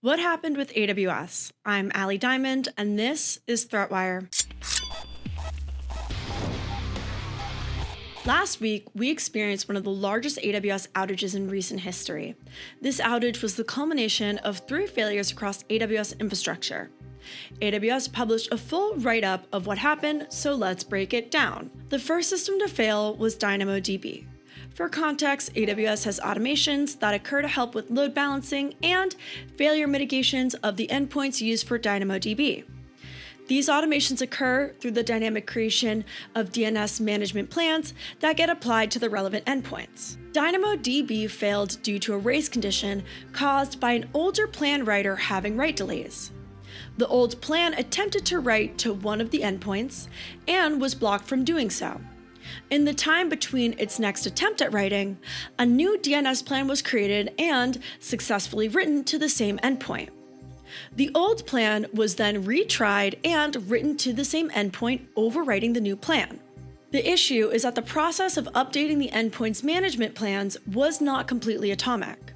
What happened with AWS? I'm Allie Diamond, and this is ThreatWire. Last week, we experienced one of the largest AWS outages in recent history. This outage was the culmination of 3 failures across AWS infrastructure. AWS published a full write-up of what happened, so let's break it down. The first system to fail was DynamoDB. For context, AWS has automations that occur to help with load balancing and failure mitigations of the endpoints used for DynamoDB. These automations occur through the dynamic creation of DNS management plans that get applied to the relevant endpoints. DynamoDB failed due to a race condition caused by an older plan writer having write delays. The old plan attempted to write to one of the endpoints and was blocked from doing so. In the time between its next attempt at writing, a new DNS plan was created and successfully written to the same endpoint. The old plan was then retried and written to the same endpoint, overwriting the new plan. The issue is that the process of updating the endpoint's management plans was not completely atomic.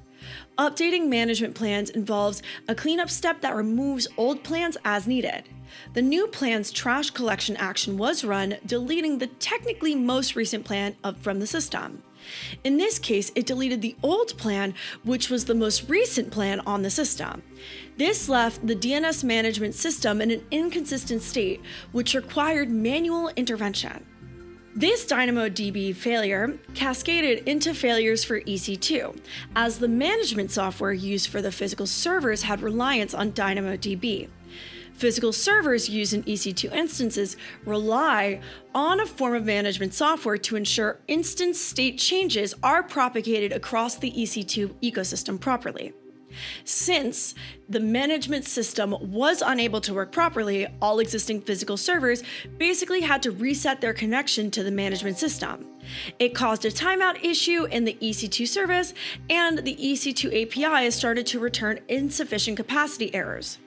Updating management plans involves a cleanup step that removes old plans as needed. The new plan's trash collection action was run, deleting the technically most recent plan from the system. In this case, it deleted the old plan, which was the most recent plan on the system. This left the DNS management system in an inconsistent state, which required manual intervention. This DynamoDB failure cascaded into failures for EC2, as the management software used for the physical servers had reliance on DynamoDB. Physical servers used in EC2 instances rely on a form of management software to ensure instance state changes are propagated across the EC2 ecosystem properly. Since the management system was unable to work properly, all existing physical servers basically had to reset their connection to the management system. It caused a timeout issue in the EC2 service, and the EC2 API started to return insufficient capacity errors.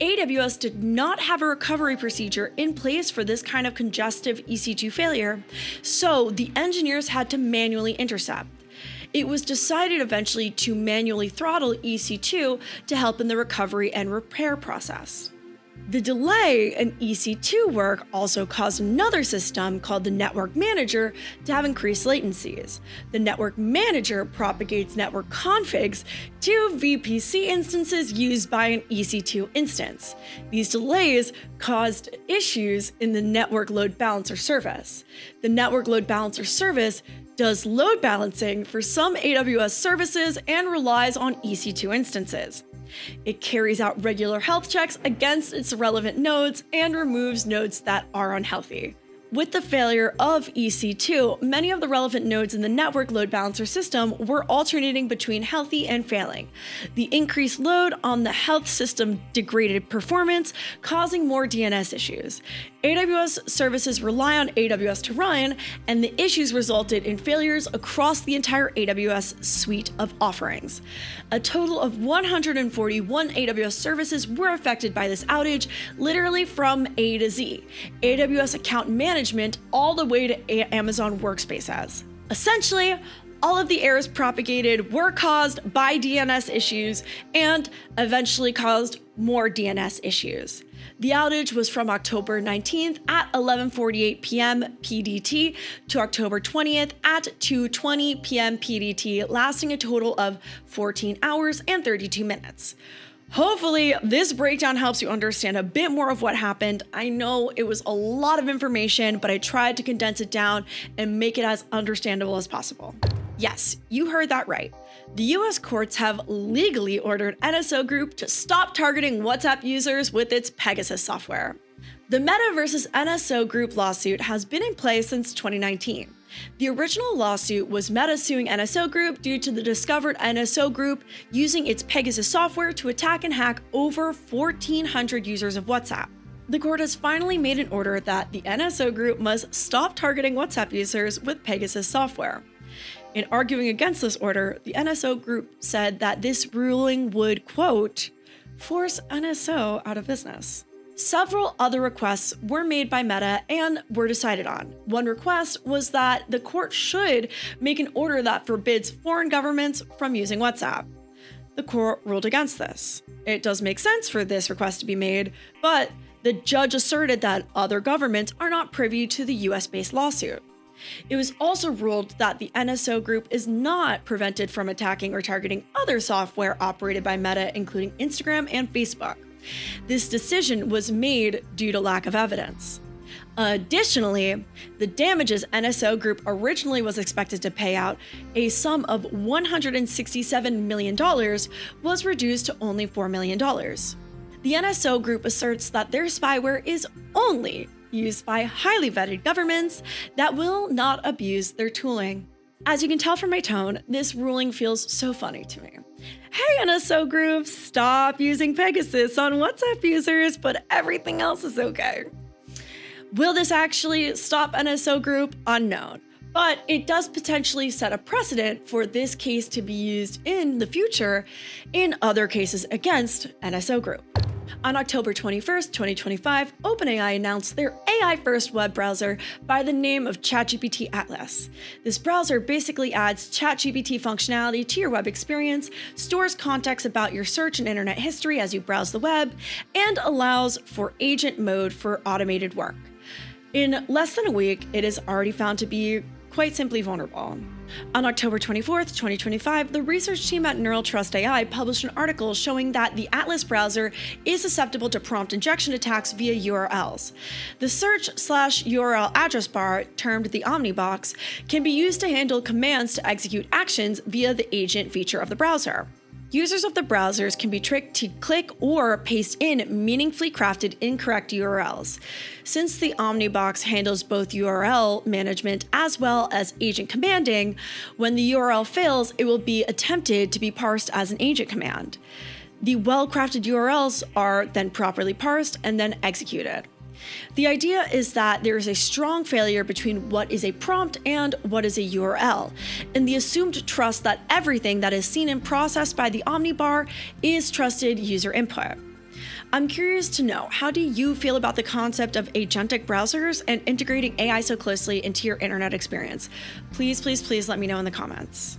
AWS did not have a recovery procedure in place for this kind of congestive EC2 failure, so the engineers had to manually intercept. It was decided eventually to manually throttle EC2 to help in the recovery and repair process. The delay in EC2 work also caused another system called the Network Manager to have increased latencies. The Network Manager propagates network configs to VPC instances used by an EC2 instance. These delays caused issues in the Network Load Balancer service. The Network Load Balancer service does load balancing for some AWS services and relies on EC2 instances. It carries out regular health checks against its relevant nodes and removes nodes that are unhealthy. With the failure of EC2, many of the relevant nodes in the network load balancer system were alternating between healthy and failing. The increased load on the health system degraded performance, causing more DNS issues. AWS services rely on AWS to run, and the issues resulted in failures across the entire AWS suite of offerings. A total of 141 AWS services were affected by this outage, literally from A to Z. AWS account management all the way to Amazon Workspaces. Essentially, all of the errors propagated were caused by DNS issues and eventually caused more DNS issues. The outage was from October 19th at 11:48 p.m. PDT to October 20th at 2:20 p.m. PDT, lasting a total of 14 hours and 32 minutes. Hopefully, this breakdown helps you understand a bit more of what happened. I know it was a lot of information, but I tried to condense it down and make it as understandable as possible. Yes, you heard that right. The US courts have legally ordered NSO Group to stop targeting WhatsApp users with its Pegasus software. The Meta versus NSO Group lawsuit has been in place since 2019. The original lawsuit was Meta suing NSO Group due to the discovered NSO Group using its Pegasus software to attack and hack over 1,400 users of WhatsApp. The court has finally made an order that the NSO Group must stop targeting WhatsApp users with Pegasus software. In arguing against this order, the NSO Group said that this ruling would, quote, force NSO out of business. Several other requests were made by Meta and were decided on. One request was that the court should make an order that forbids foreign governments from using WhatsApp. the court ruled against this. It does make sense for this request to be made, but the judge asserted that other governments are not privy to the US-based lawsuit. It was also ruled that the NSO group is not prevented from attacking or targeting other software operated by Meta, including Instagram and Facebook. This decision was made due to lack of evidence. Additionally, the damages NSO Group originally was expected to pay out, a sum of $167 million, was reduced to only $4 million. The NSO Group asserts that their spyware is only used by highly vetted governments that will not abuse their tooling. As you can tell from my tone, this ruling feels so funny to me. Hey NSO groups, stop using Pegasus on WhatsApp users, but everything else is okay. Will this actually stop NSO Group? Unknown. But it does potentially set a precedent for this case to be used in the future in other cases against NSO Group. On October 21st, 2025, OpenAI announced their AI-first web browser by the name of ChatGPT Atlas. This browser basically adds ChatGPT functionality to your web experience, stores context about your search and internet history as you browse the web, and allows for agent mode for automated work. In less than a week, it is already found to be quite simply vulnerable. On October 24th, 2025, the research team at Neural Trust AI published an article showing that the Atlas browser is susceptible to prompt injection attacks via URLs. The search/URL address bar, termed the Omnibox, can be used to handle commands to execute actions via the agent feature of the browser. Users of the browsers can be tricked to click or paste in meaningfully crafted incorrect URLs. Since the Omnibox handles both URL management as well as agent commanding, when the URL fails, it will be attempted to be parsed as an agent command. The well-crafted URLs are then properly parsed and then executed. The idea is that there is a strong failure between what is a prompt and what is a URL, and the assumed trust that everything that is seen and processed by the Omnibar is trusted user input. I'm curious to know, how do you feel about the concept of agentic browsers and integrating AI so closely into your internet experience? Please, please, please let me know in the comments.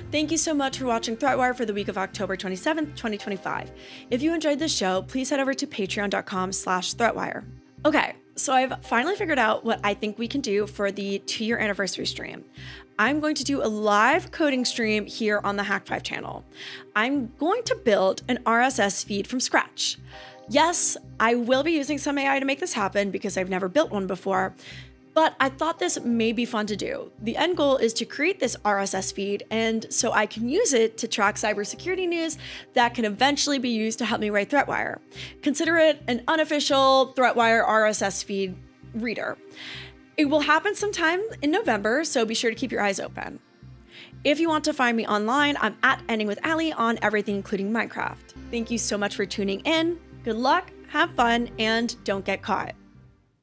Thank you so much for watching ThreatWire for the week of October 27th, 2025. If you enjoyed this show, please head over to patreon.com/ThreatWire. Okay, so I've finally figured out what I think we can do for the 2-year anniversary stream. I'm going to do a live coding stream here on the Hack5 channel. I'm going to build an RSS feed from scratch. Yes, I will be using some AI to make this happen because I've never built one before, but I thought this may be fun to do. The end goal is to create this RSS feed, and so I can use it to track cybersecurity news that can eventually be used to help me write ThreatWire. Consider it an unofficial ThreatWire RSS feed reader. It will happen sometime in November, so be sure to keep your eyes open. If you want to find me online, I'm at endingwithali on everything, including Minecraft. Thank you so much for tuning in. Good luck, have fun, and don't get caught.